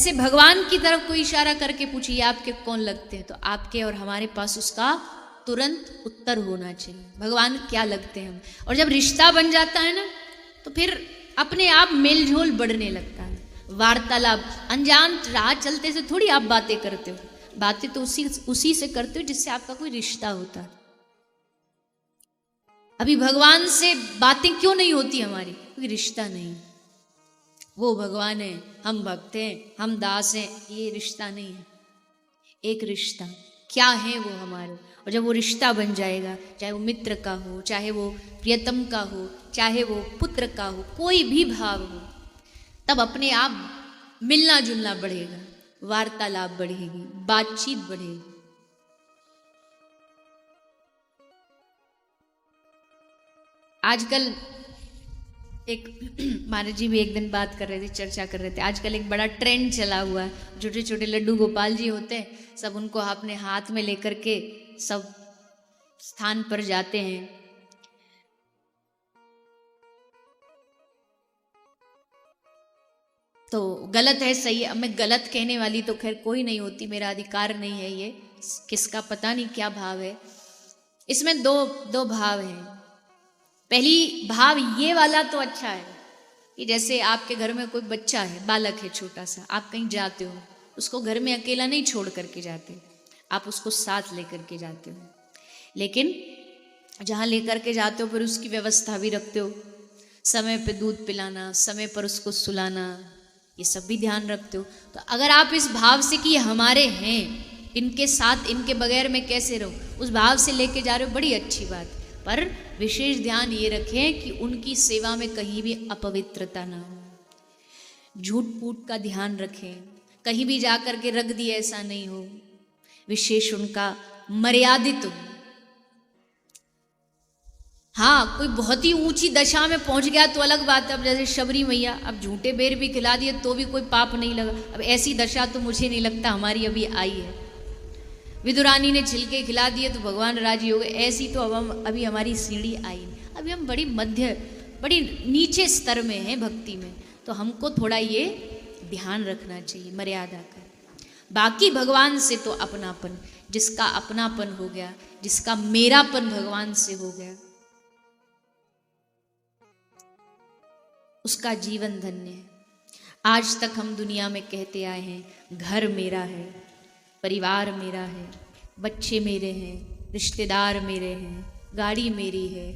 ऐसे भगवान की तरफ कोई इशारा करके पूछिए आपके कौन लगते हैं, तो आपके और हमारे पास उसका तुरंत उत्तर होना चाहिए, भगवान क्या लगते हैं हम। और जब रिश्ता बन जाता है ना, तो फिर अपने आप मेलझोल बढ़ने लगता है, वार्तालाप। अनजान राह चलते से थोड़ी आप बातें करते हो, बातें तो उसी से करते हो जिससे आपका कोई रिश्ता होता है। अभी भगवान से बातें क्यों नहीं होती हमारी? कोई रिश्ता नहीं। वो भगवान है, हम भक्त हैं, हम दास हैं, ये रिश्ता नहीं है। एक रिश्ता क्या है वो हमारे, और जब वो रिश्ता बन जाएगा, चाहे वो मित्र का हो, चाहे वो प्रियतम का हो, चाहे वो पुत्र का हो, कोई भी भाव हो, तब अपने आप मिलना जुलना बढ़ेगा, वार्तालाप बढ़ेगी, बातचीत बढ़ेगी। आजकल एक महाराज जी भी एक दिन बात कर रहे थे, चर्चा कर रहे थे, आजकल एक बड़ा ट्रेंड चला हुआ है, छोटे छोटे लड्डू गोपाल जी होते हैं, सब उनको अपने हाथ में लेकर के सब स्थान पर जाते हैं। तो गलत है सही है, अब मैं गलत कहने वाली तो खैर कोई नहीं होती, मेरा अधिकार नहीं है, ये किसका पता नहीं क्या भाव है। इसमें दो भाव हैं। पहली भाव ये वाला तो अच्छा है कि जैसे आपके घर में कोई बच्चा है, बालक है छोटा सा, आप कहीं जाते हो, उसको घर में अकेला नहीं छोड़ करके जाते, आप उसको साथ लेकर के जाते हो। लेकिन जहाँ लेकर के जाते हो फिर उसकी व्यवस्था भी रखते हो, समय पे दूध पिलाना, समय पर उसको सुलाना, ये सब भी ध्यान रखते हो। तो अगर आप इस भाव से कि ये हमारे हैं, इनके साथ, इनके बगैर मैं कैसे रहूं, उस भाव से लेके जा रहे हो, बड़ी अच्छी बात। पर विशेष ध्यान ये रखें कि उनकी सेवा में कहीं भी अपवित्रता ना हो, झूठ फूट का ध्यान रखें, कहीं भी जाकर के रख दिए ऐसा नहीं हो, विशेष उनका मर्यादित हो। हाँ, कोई बहुत ही ऊंची दशा में पहुंच गया तो अलग बात है। अब जैसे शबरी मैया, अब झूठे बेर भी खिला दिए तो भी कोई पाप नहीं लगा। अब ऐसी दशा तो मुझे नहीं लगता हमारी अभी आई है। विदुरानी ने छिलके खिला दिए तो भगवान राजी हो गए, ऐसी तो अब हम अभी हमारी सीढ़ी आई नहीं। अभी हम बड़ी नीचे स्तर में हैं भक्ति में, तो हमको थोड़ा ये ध्यान रखना चाहिए मर्यादा का। बाकी भगवान से तो अपनापन, जिसका अपनापन हो गया, जिसका मेरापन भगवान से हो गया, उसका जीवन धन्य है। आज तक हम दुनिया में कहते आए हैं, घर मेरा है, परिवार मेरा है, बच्चे मेरे हैं, रिश्तेदार मेरे हैं, गाड़ी मेरी है,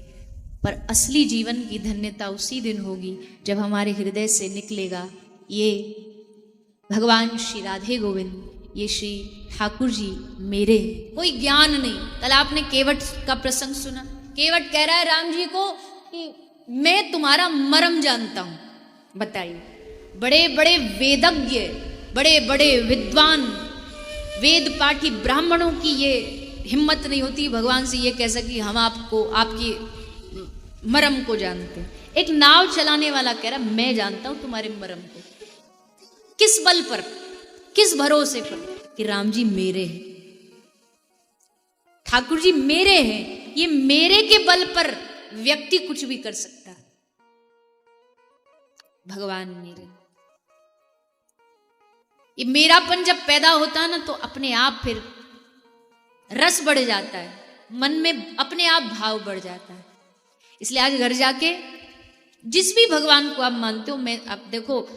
पर असली जीवन की धन्यता उसी दिन होगी जब हमारे हृदय से निकलेगा ये भगवान श्री राधे गोविंद, ये श्री ठाकुर जी मेरे। कोई ज्ञान नहीं। कल आपने केवट का प्रसंग सुना, केवट कह रहा है राम जी को कि मैं तुम्हारा मर्म जानता हूं। बताइए, बड़े बड़े वेदज्ञ, बड़े बड़े विद्वान, वेद पाठी ब्राह्मणों की ये हिम्मत नहीं होती भगवान से ये कह सके हम आपको, आपकी मर्म को जानते हैं। एक नाव चलाने वाला कह रहा मैं जानता हूं तुम्हारे मर्म को। किस बल पर, किस भरोसे पर? कि राम जी मेरे हैं, ठाकुर जी मेरे हैं। ये मेरे के बल पर व्यक्ति कुछ भी कर सकता है। भगवान मेरे, ये मेरापन जब पैदा होता है ना, तो अपने आप फिर रस बढ़ जाता है, मन में अपने आप भाव बढ़ जाता है। इसलिए आज घर जाके जिस भी भगवान को आप मानते हो, मैं आप देखो,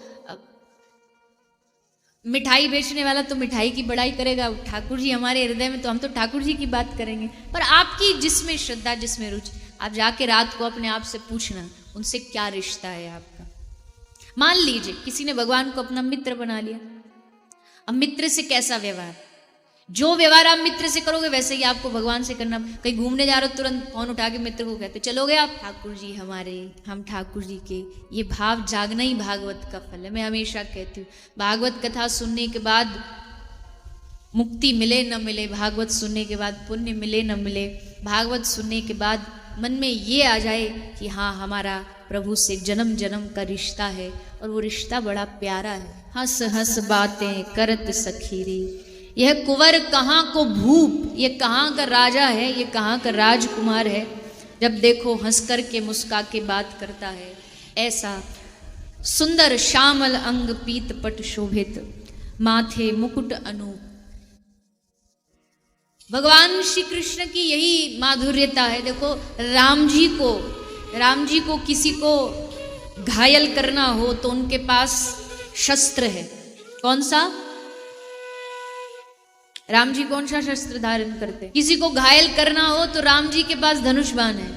मिठाई बेचने वाला तो मिठाई की बड़ाई करेगा, ठाकुर जी हमारे हृदय में, तो हम तो ठाकुर जी की बात करेंगे। पर आपकी जिसमें श्रद्धा, जिसमें रुचि, आप जाके रात को अपने आप से पूछना उनसे क्या रिश्ता है आपका। मान लीजिए किसी ने भगवान को अपना मित्र बना लिया, अब मित्र से कैसा व्यवहार, जो व्यवहार आप मित्र से करोगे वैसे ही आपको भगवान से करना। कहीं घूमने जा रहे हो, तुरंत फोन उठा के मित्र को कहते चलोगे आप, ठाकुर जी हमारे, हम ठाकुर जी के। ये भाव जागना ही भागवत का फल है। मैं हमेशा कहती हूँ, भागवत कथा सुनने के बाद मुक्ति मिले न मिले, भागवत सुनने के बाद पुण्य मिले न मिले, भागवत सुनने के बाद मन में ये आ जाए कि हाँ हमारा प्रभु से जन्म जन्म का रिश्ता है, और वो रिश्ता बड़ा प्यारा है। हंस हंस बातें करत सखीरी, यह कुंवर कहाँ को भूप, ये कहाँ का राजा है, ये कहाँ का राजकुमार है, जब देखो हंस कर के मुस्का के बात करता है। ऐसा सुंदर श्यामल अंग पीत पट शोभित, माथे मुकुट अनूप। भगवान श्री कृष्ण की यही माधुर्यता है। देखो राम जी को किसी को घायल करना हो तो उनके पास शस्त्र है। कौन सा? राम जी कौन सा शस्त्र धारण करते? किसी को घायल करना हो तो राम जी के पास धनुष बाण है।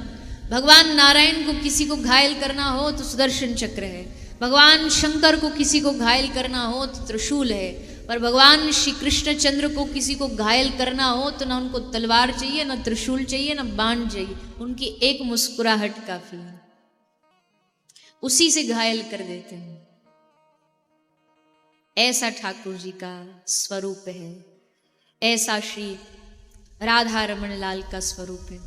भगवान नारायण को किसी को घायल करना हो तो सुदर्शन चक्र है। भगवान शंकर को किसी को घायल करना हो तो त्रिशूल है। पर भगवान श्री कृष्ण चंद्र को किसी को घायल करना हो तो ना उनको तलवार चाहिए, ना त्रिशूल चाहिए, ना बाण चाहिए। उनकी एक मुस्कुराहट काफी है, उसी से घायल कर देते हैं। ऐसा ठाकुर जी का स्वरूप है, ऐसा श्री राधा रमन लाल का स्वरूप है।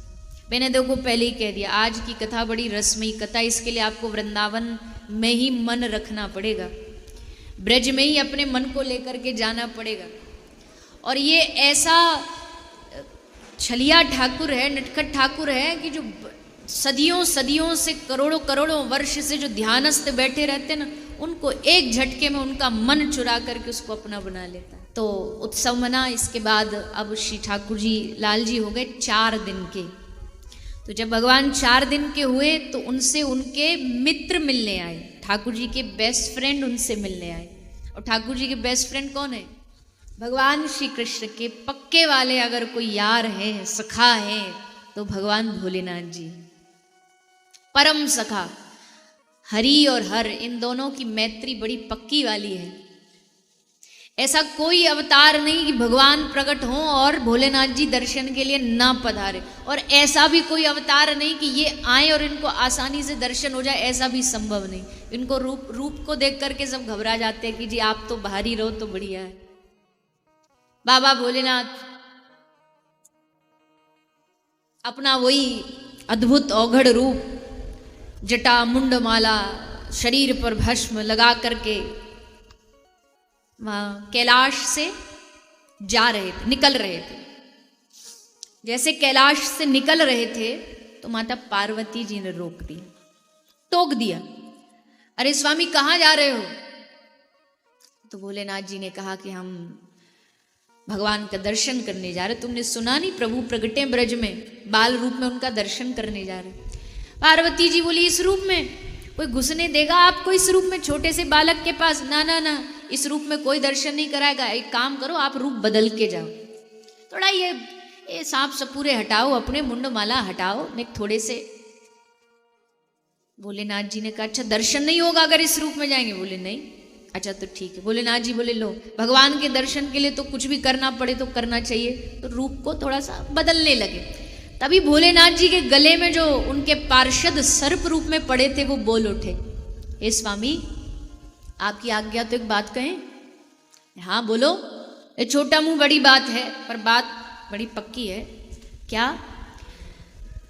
मैंने देखो पहले ही कह दिया, आज की कथा बड़ी रसमयी कथा। इसके लिए आपको वृंदावन में ही मन रखना पड़ेगा, ब्रज में ही अपने मन को लेकर के जाना पड़ेगा। और ये ऐसा छलिया ठाकुर है, नटखट ठाकुर है कि जो सदियों सदियों से, करोड़ों करोड़ों वर्ष से जो ध्यानस्थ बैठे रहते हैं ना, उनको एक झटके में उनका मन चुरा करके उसको अपना बना लेता है। तो उत्सव मना, इसके बाद अब श्री ठाकुर जी लाल जी हो गए 4 दिन के। तो जब भगवान 4 दिन के हुए तो उनसे उनके मित्र मिलने आए, ठाकुर जी के बेस्ट फ्रेंड उनसे मिलने आए। और ठाकुर जी के बेस्ट फ्रेंड कौन है? भगवान श्री कृष्ण के पक्के वाले अगर कोई यार है, सखा है, तो भगवान भोलेनाथ जी, परम सखा। हरि और हर, इन दोनों की मैत्री बड़ी पक्की वाली है। ऐसा कोई अवतार नहीं कि भगवान प्रकट हो और भोलेनाथ जी दर्शन के लिए ना पधारे, और ऐसा भी कोई अवतार नहीं कि ये आए और इनको आसानी से दर्शन हो जाए, ऐसा भी संभव नहीं। इनको रूप को देख करके सब घबरा जाते हैं कि जी आप तो बाहर ही रहो तो बढ़िया है। बाबा भोलेनाथ अपना वही अद्भुत औघड़ रूप, जटा मुंड माला, शरीर पर भस्म लगा करके वहां कैलाश से जा रहे थे, निकल रहे थे। जैसे कैलाश से निकल रहे थे तो माता पार्वती जी ने रोक दिया, टोक दिया, अरे स्वामी कहाँ जा रहे हो? तो भोलेनाथ जी ने कहा कि हम भगवान का दर्शन करने जा रहे। तुमने सुना नहीं, प्रभु प्रगटे ब्रज में, बाल रूप में उनका दर्शन करने जा रहे। पार्वती जी बोली, इस रूप में कोई घुसने देगा आपको? इस रूप में छोटे से बालक के पास? ना ना ना, इस रूप में कोई दर्शन नहीं कराएगा। एक काम करो, आप रूप बदल के जाओ, थोड़ा ये सांप सपूरे हटाओ, अपने मुंड माला हटाओ, एक थोड़े से। भोलेनाथ जी ने कहा, अच्छा दर्शन नहीं होगा अगर इस रूप में जाएंगे? बोले नहीं। अच्छा तो ठीक है। भोलेनाथ जी बोले, लो, भगवान के दर्शन के लिए तो कुछ भी करना पड़े तो करना चाहिए। तो रूप को थोड़ा सा बदलने लगे। तभी भोलेनाथ जी के गले में जो उनके पार्षद सर्प रूप में पड़े थे वो बोल उठे, हे स्वामी आपकी आज्ञा तो एक बात कहें? हाँ बोलो। ये छोटा मुंह बड़ी बात है, पर बात बड़ी पक्की है। क्या?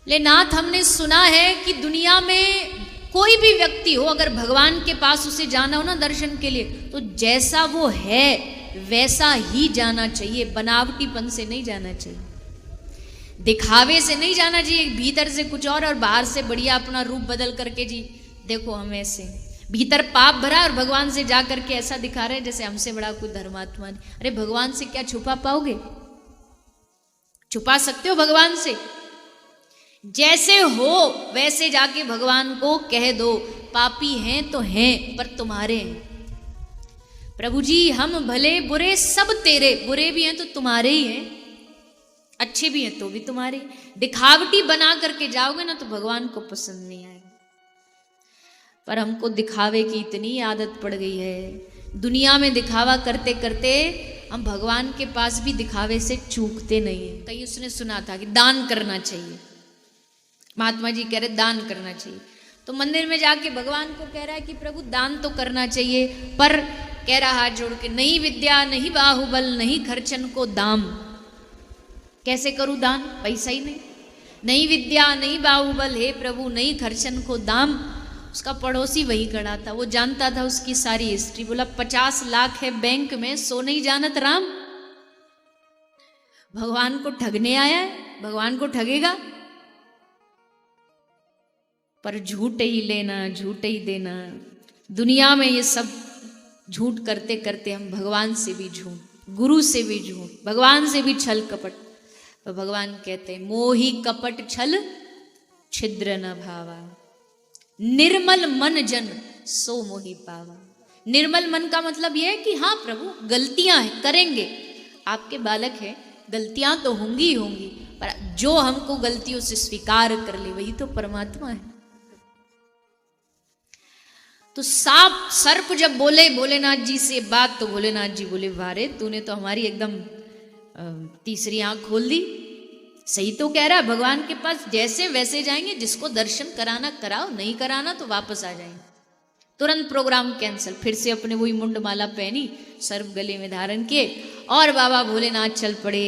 ले नाथ, हमने सुना है कि दुनिया में कोई भी व्यक्ति हो, अगर भगवान के पास उसे जाना हो ना दर्शन के लिए, तो जैसा वो है वैसा ही जाना चाहिए, बनावटीपन से नहीं जाना चाहिए, दिखावे से नहीं जाना चाहिए, भीतर से कुछ और बाहर से बढ़िया अपना रूप बदल करके जी देखो हम ऐसे, भीतर पाप भरा और भगवान से जा करके ऐसा दिखा रहे जैसे हमसे बड़ा कोई धर्मात्मा नहीं। अरे भगवान से क्या छुपा पाओगे? छुपा सकते हो भगवान से? जैसे हो वैसे जाके भगवान को कह दो, पापी हैं तो हैं पर तुम्हारे हैं प्रभु जी, हम भले बुरे सब तेरे, बुरे भी हैं तो तुम्हारे ही हैं, अच्छे भी हैं तो भी तुम्हारे। दिखावटी बना करके जाओगे ना तो भगवान को पसंद नहीं आएगा। पर हमको दिखावे की इतनी आदत पड़ गई है, दुनिया में दिखावा करते करते हम भगवान के पास भी दिखावे से चूकते नहीं है। कहीं उसने सुना था कि दान करना चाहिए, महात्मा जी कह रहे दान करना चाहिए, तो मंदिर में जाके भगवान को कह रहा है कि प्रभु दान तो करना चाहिए, पर कह रहा हाथ जोड़ के, नहीं विद्या नहीं बाहुबल नहीं खर्चन को दाम। कैसे करूं दान? पैसा ही नहीं। नहीं विद्या नहीं बाहुबल, हे प्रभु नहीं खर्चन को दाम। उसका पड़ोसी वही खड़ा था, वो जानता था उसकी सारी हिस्ट्री। बोला 50 लाख है बैंक में, सो नहीं जानत राम। भगवान को ठगने आया है, भगवान को ठगेगा? पर झूठ ही लेना झूठ ही देना, दुनिया में ये सब झूठ करते करते हम भगवान से भी झूठ, गुरु से भी झूठ, भगवान से भी छल कपट। तो भगवान कहते हैं मोही कपट छल छिद्र न भावा, निर्मल मन जन सो मोहि पावा। निर्मल मन का मतलब यह है कि हाँ प्रभु गलतियां हैं, करेंगे, आपके बालक हैं, गलतियां तो होंगी ही होंगी, पर जो हमको गलतियों से स्वीकार कर ले वही तो परमात्मा है। तो सांप सर्प जब बोले भोलेनाथ जी से बात, तो भोलेनाथ जी बोले वारे तूने तो हमारी एकदम तीसरी आंख खोल दी। सही तो कह रहा है, भगवान के पास जैसे वैसे जाएंगे, जिसको दर्शन कराना कराओ, नहीं कराना तो वापस आ जाएंगे। तुरंत प्रोग्राम कैंसिल, फिर से अपने वही मुंडमाला पहनी, सर्प गले में धारण किए और बाबा भोलेनाथ चल पड़े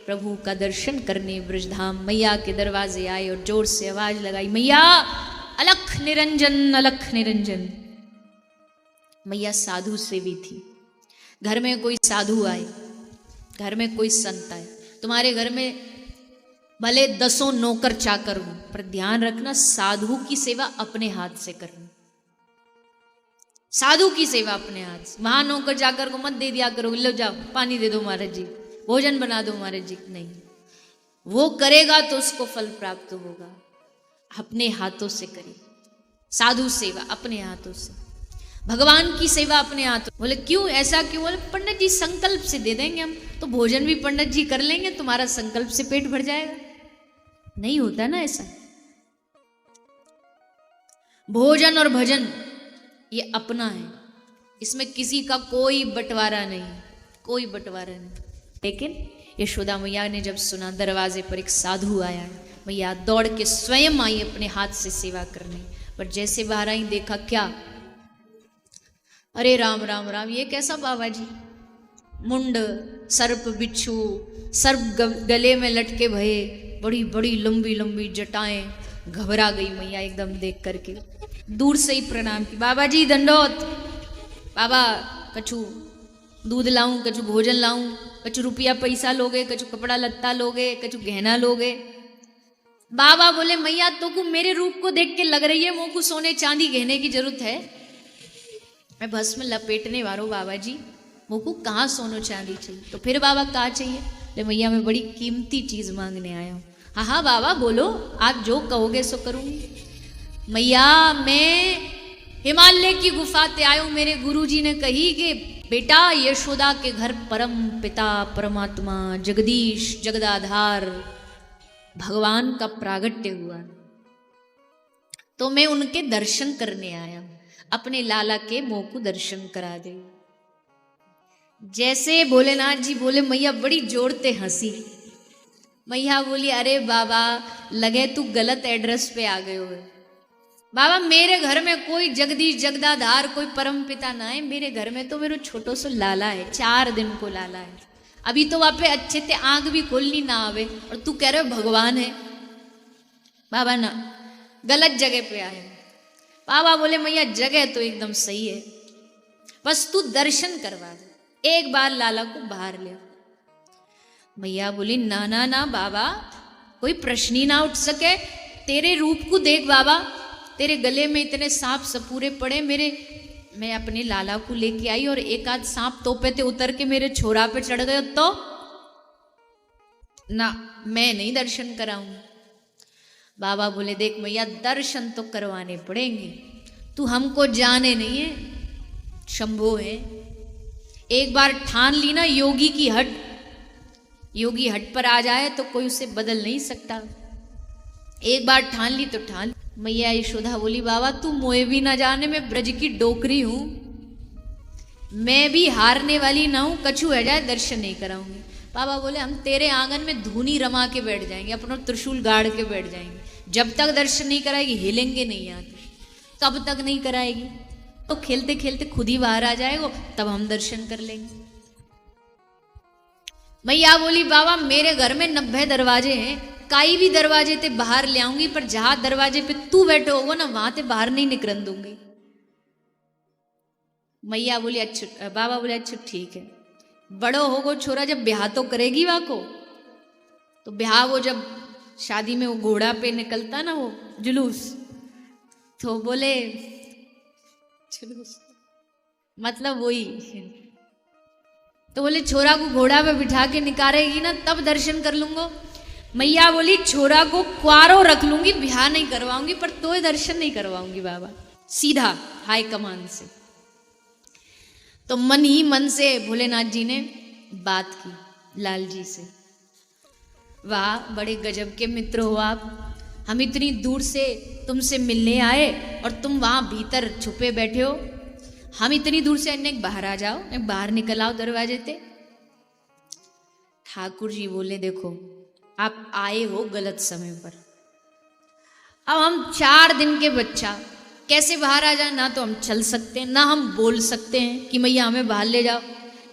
प्रभु का दर्शन करने ब्रजधाम। मैया के दरवाजे आए और जोर से आवाज लगाई, मैया अलख निरंजन अलख निरंजन। मैया साधु सेवी थी। घर में कोई साधु आए, घर में कोई संत आए, तुम्हारे घर में भले 10 नौकर चाकर हो, पर ध्यान रखना साधु की सेवा अपने हाथ से करना। साधु की सेवा अपने हाथ से, वहां नौकर जाकर को मत दे दिया करो, लो जाओ पानी दे दो महाराज जी, भोजन बना दो महाराज जी, नहीं। वो करेगा तो उसको फल प्राप्त होगा, अपने हाथों से करे। साधु सेवा अपने हाथों से, भगवान की सेवा अपने हाथों। बोले क्यों, ऐसा क्यों? बोले पंडित जी संकल्प से दे देंगे हम, तो भोजन भी पंडित जी कर लेंगे, तुम्हारा संकल्प से पेट भर जाएगा। नहीं होता ना ऐसा। भोजन और भजन ये अपना है, इसमें किसी का कोई बंटवारा नहीं, कोई बंटवारा नहीं। लेकिन यशोदा मैया ने जब सुना दरवाजे पर एक साधु आया है, मैया दौड़ के स्वयं आई अपने हाथ से सेवा करने। पर जैसे बाहर आई देखा क्या, अरे राम राम राम, ये कैसा बाबा जी, मुंड सर्प बिच्छू, सर्प गले में लटके भये, बड़ी बड़ी लंबी लंबी जटाएं। घबरा गई मैया एकदम देख करके, दूर से ही प्रणाम की, बाबा जी दंडोत, बाबा कछु दूध लाऊं, कछु भोजन लाऊं, कछु रुपया पैसा लोगे, कछु कपड़ा लत्ता लोगे, कछु गहना लोगे। बाबा बोले मैया तो को मेरे रूप को देख के लग रही है मोको सोने चांदी गहने की जरूरत है, मैं भस्म लपेटने वालों बाबा जी, मोको कहाँ सोनो चांदी चाहिए। तो फिर बाबा कहाँ चाहिए? ले मैया मैं बड़ी कीमती चीज मांगने आया हूँ। हाँ हाँ बाबा बोलो, आप जो कहोगे सो करूंगी। मैया मैं हिमालय की गुफा ते आया हूं, मेरे गुरुजी ने कही कि बेटा यशोदा के घर परम पिता परमात्मा जगदीश जगदाधार भगवान का प्रागट्य हुआ, तो मैं उनके दर्शन करने आया हूं, अपने लाला के मुंह को दर्शन करा दे। जैसे भोलेनाथ जी बोले, मैया बड़ी जोरते हंसी। मैया बोली अरे बाबा लगे तू गलत एड्रेस पे आ गए हो। बाबा मेरे घर में कोई जगदीश जगदाधार कोई परम पिता ना है, मेरे घर में तो मेरा छोटो सो लाला है, 4 दिन को लाला है, अभी तो वहां पे अच्छे ते आंख भी खोलनी ना आवे और तू कह रहे हो भगवान है। बाबा ना गलत जगह पे आए। बाबा बोले मैया जगह तो एकदम सही है, बस तू दर्शन करवा दे, एक बार लाला को बाहर ले। मैया बोली ना ना ना बाबा कोई प्रश्न ही ना उठ सके, तेरे रूप को देख बाबा, तेरे गले में इतने सांप सपूरे पड़े, मैं अपने लाला को लेके आई और एक आध सांप तोपे थे उतर के मेरे छोरा पे चढ़ गए, तो ना मैं नहीं दर्शन कराऊंगी। बाबा बोले देख मैया दर्शन तो करवाने पड़ेंगे, तू हमको जाने नहीं है, शंभो है। एक बार ठान ली ना योगी की हट, योगी हट पर आ जाए तो कोई उसे बदल नहीं सकता, एक बार ठान ली तो ठान। मैया यशोदा बोली बाबा तू मोए भी ना जाने, मैं ब्रज की डोकरी हूं, मैं भी हारने वाली ना हूं, कछु है जाए दर्शन नहीं कराऊंगी। बाबा बोले हम तेरे आंगन में धूनी रमा के बैठ जाएंगे, अपना त्रिशूल गाड़ के बैठ जाएंगे, जब तक दर्शन नहीं कराएगी हिलेंगे नहीं आते। कब तक नहीं कराएगी? तो खेलते खेलते खुद ही बाहर आ जाएगा, तब हम दर्शन कर लेंगे। मैया बोली बाबा मेरे घर में 90 दरवाजे हैं, काई भी दरवाजे ते बाहर ले आऊंगी, पर जहां दरवाजे पे तू बैठे होगा ना वहां ते बाहर नहीं निकलन दूंगी। मैया बोली अच्छा, बाबा बोले अच्छा ठीक है, बड़ो होगो छोरा जब ब्याह तो करेगी वहां को, तो ब्याह वो जब शादी में वो घोड़ा पे निकलता ना वो जुलूस, तो बोले जुलूस मतलब वही। तो बोले छोरा को घोड़ा पे बिठा के निकालेगी ना तब दर्शन कर लूंगा। मैया बोली छोरा को क्वारो रख लूंगी, ब्याह नहीं करवाऊंगी, पर तो दर्शन नहीं करवाऊंगी बाबा, सीधा हाई कमान से। तो मन ही मन से भोलेनाथ जी ने बात की लाल जी से, वाह बड़े गजब के मित्र हो आप, हम इतनी दूर से तुमसे मिलने आए और तुम वहां भीतर छुपे बैठे हो, हम इतनी दूर से अन्य बाहर आ जाओ, बाहर निकल आओ दरवाजे से। ठाकुर जी बोले देखो आप आए हो गलत समय पर, अब हम 4 दिन के बच्चा कैसे बाहर आ जाए, ना तो हम चल सकते हैं ना हम बोल सकते हैं कि मैया हमें बाहर ले जाओ,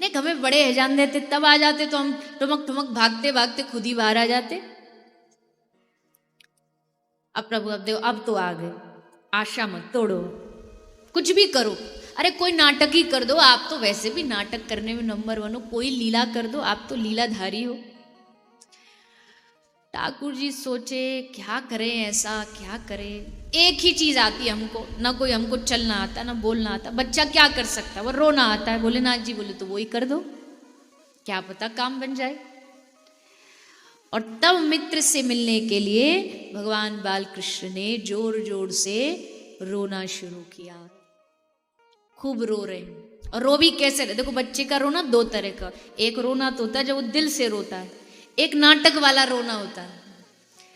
नहीं हमें बड़े हैजान देते तब आ जाते, तो हम ठुमक ठुमक भागते भागते खुद ही बाहर आ जाते। अब प्रभु अब देखो अब तो आ गए, आशा मत तोड़ो, कुछ भी करो, अरे कोई नाटक ही कर दो, आप तो वैसे भी नाटक करने में नंबर 1 हो, कोई लीला कर दो, आप तो लीलाधारी हो। ठाकुर जी सोचे क्या करें ऐसा, क्या करें, एक ही चीज आती है हमको, ना कोई हमको चलना आता ना बोलना आता, बच्चा क्या कर सकता है, वो रोना आता है। भोलेनाथ जी बोले तो वो ही कर दो, क्या पता काम बन जाए। और तब मित्र से मिलने के लिए भगवान बालकृष्ण ने जोर जोर से रोना शुरू किया, खूब रो रहे हैं। और रो भी कैसे रहे, देखो बच्चे का रोना 2 तरह का, एक रोना तो होता है जब वो दिल से रोता है, एक नाटक वाला रोना होता है।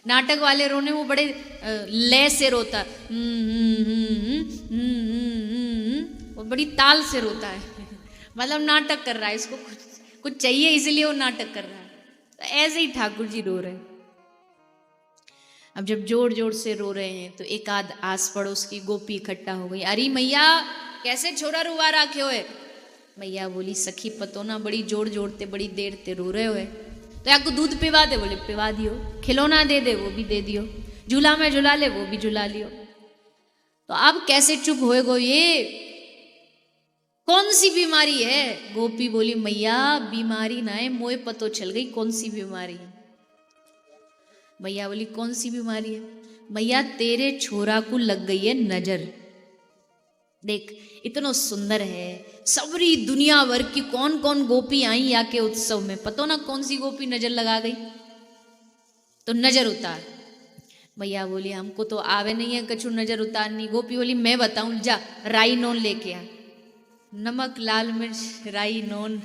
नाटक वाले रोने वो बड़े लय से रोता है, वो बड़ी ताल से रोता है, मतलब नाटक कर रहा है, इसको कुछ चाहिए इसलिए वो नाटक कर रहा है। तो ऐसे ही ठाकुर जी रो रहे हैं। अब जब जोर जोर से रो रहे हैं तो एक आध आस पड़ोस की गोपी इकट्ठा हो गई, अरे मैया कैसे छोरा रुआ रखे हो। मैया बोली सखी पतो ना बड़ी जोर जोर ते बड़ी देर ते रो रहे हो, तो आपको दूध पिवा दे, बोले पिवा दियो, खिलौना दे दे वो भी दे दियो, झूला में झूला ले वो भी झूला लियो। तो अब कैसे चुप होए गो, ये कौन सी बीमारी है। गोपी बोली मैया बीमारी ना है, मोए पतो चल गई कौन सी बीमारी है। मैया बोली कौन सी बीमारी है। मैया तेरे छोरा को लग गई है नजर, देख इतना सुंदर है, सबरी दुनिया भर की कौन कौन गोपी आई आके उत्सव में, पतो ना कौन सी गोपी नजर लगा गई, तो नजर उतार। मैया बोली हमको तो आवे नहीं है कछु नजर उतारनी। गोपी बोली मैं बताऊं, जा राई नोन लेके आ, नमक लाल मिर्च राई नोन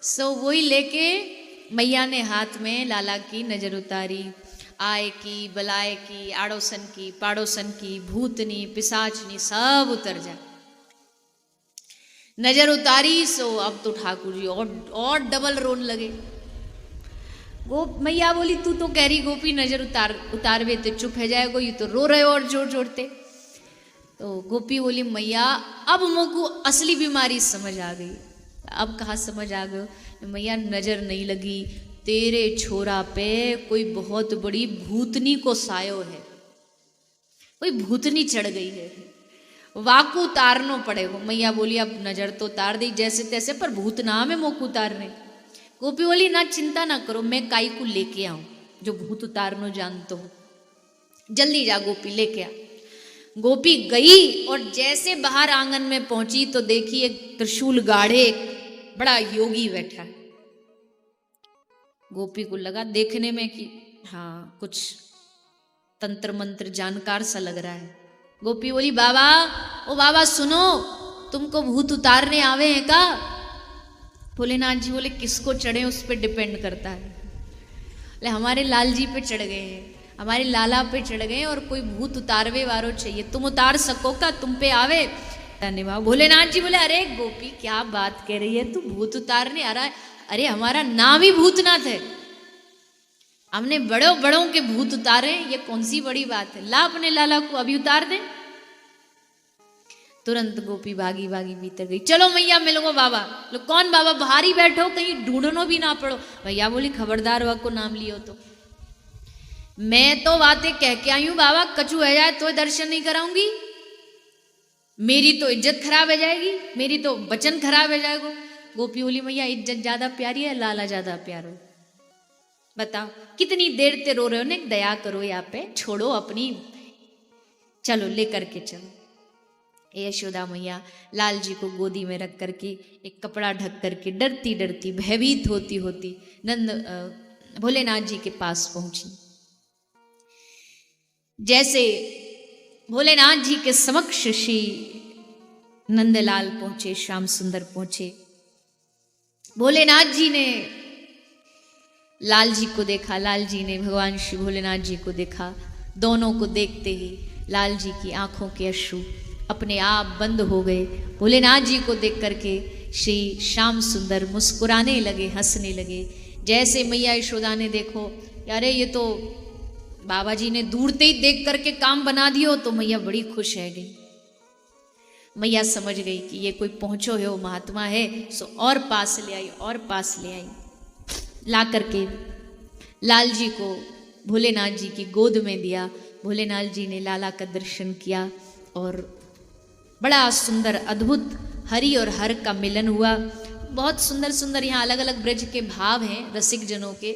सो वही लेके मैया ने हाथ में लाला की नजर उतारी। आय की बलाय की आड़ोसन की पाड़ोसन की भूतनी पिशाचनी सब उतर जा, नजर उतारी। सो अब तो ठाकुर जी और डबल रोन लगे। मैया बोली तू तो कह रही गोपी नजर उतारवे तो चुप है जाएगो, ये तो रो रहे हो और जोर जोरते। तो गोपी बोली मैया अब मोको असली बीमारी समझ आ गई। अब कहाँ समझ आ गयो, मैया नजर नहीं लगी, तेरे छोरा पे कोई बहुत बड़ी भूतनी को सायो है, कोई भूतनी चढ़ गई है, वाकू उतारनो पड़ेगा। मैया बोली अब नजर तो उतार दी जैसे तैसे, पर भूत नाम है मोकू उतारने। गोपी बोली ना चिंता ना करो, मैं काई को लेके आऊं जो भूत उतारनो जानतो हो, जल्दी जा गोपी लेके आ। गोपी गई और जैसे बाहर आंगन में पहुंची तो देखी एक त्रिशूल गाढ़े बड़ा योगी बैठा। गोपी को लगा देखने में कि हाँ कुछ तंत्र मंत्र जानकार सा लग रहा है। गोपी बोली बाबा ओ बाबा सुनो, तुमको भूत उतारने आवे हैं का। भोलेनाथ जी बोले किसको चढ़े उस पर डिपेंड करता है। हमारे लाल जी पे चढ़ गए हैं, हमारे लाला पे चढ़ गए और कोई भूत उतारवे वारो चाहिए, तुम उतार सको का, तुम पे आवे। धन्यवाद। भोलेनाथ जी बोले अरे गोपी क्या बात कह रही है तू, भूत उतारने आ रहा है, अरे हमारा नाम ही भूतनाथ है, हमने बड़ों बड़ों के भूत उतारे, ये कौन सी बड़ी बात है, ला अपने लाला को अभी उतार दे। तुरंत गोपी भागी भागी भीतर गई, चलो मैया मिलो बाबा। लो कौन बाबा, बाहर ही बैठो कहीं ढूंढनो भी ना पड़ो। भैया बोली खबरदार वह को नाम लियो तो, मैं तो बातें कह के आई हूं बाबा, कछु है जाए तो दर्शन नहीं कराऊंगी, मेरी तो इज्जत खराब हो जाएगी, मेरी तो वचन खराब हो जाएगा। गोपी बोली मैया इज्जत ज्यादा प्यारी है लाला ज्यादा प्यारो, बताओ कितनी देर ते रो रहे हो, ने दया करो यहाँ पे, छोड़ो अपनी, चलो लेकर के चलो। यशोदा मैया लाल जी को गोदी में रख करके एक कपड़ा ढक करके डरती डरती भयभीत होती होती भोलेनाथ जी के पास पहुंची। जैसे भोलेनाथ जी के समक्ष श्री नंदलाल पहुंचे, श्याम सुंदर पहुंचे, भोलेनाथ जी ने लाल जी को देखा, लाल जी ने भगवान श्री भोलेनाथ जी को देखा। दोनों को देखते ही लाल जी की आंखों के अश्रु अपने आप बंद हो गए। भोलेनाथ जी को देख करके श्री श्याम सुंदर मुस्कुराने लगे, हंसने लगे। जैसे मैया यशोदा ने देखो, अरे ये तो बाबा जी ने दूर से ही देख करके काम बना दियो, तो मैया बड़ी खुश रह गई। मैया समझ गई कि ये कोई पहुंचो हो महात्मा है, सो और पास ले आई, और पास ले आई। ला करके लाल जी को भोलेनाथ जी की गोद में दिया। भोलेनाथ जी ने लाला का दर्शन किया और बड़ा सुंदर अद्भुत हरि और हर का मिलन हुआ। बहुत सुंदर सुंदर यहाँ अलग अलग ब्रज के भाव हैं रसिक जनों के।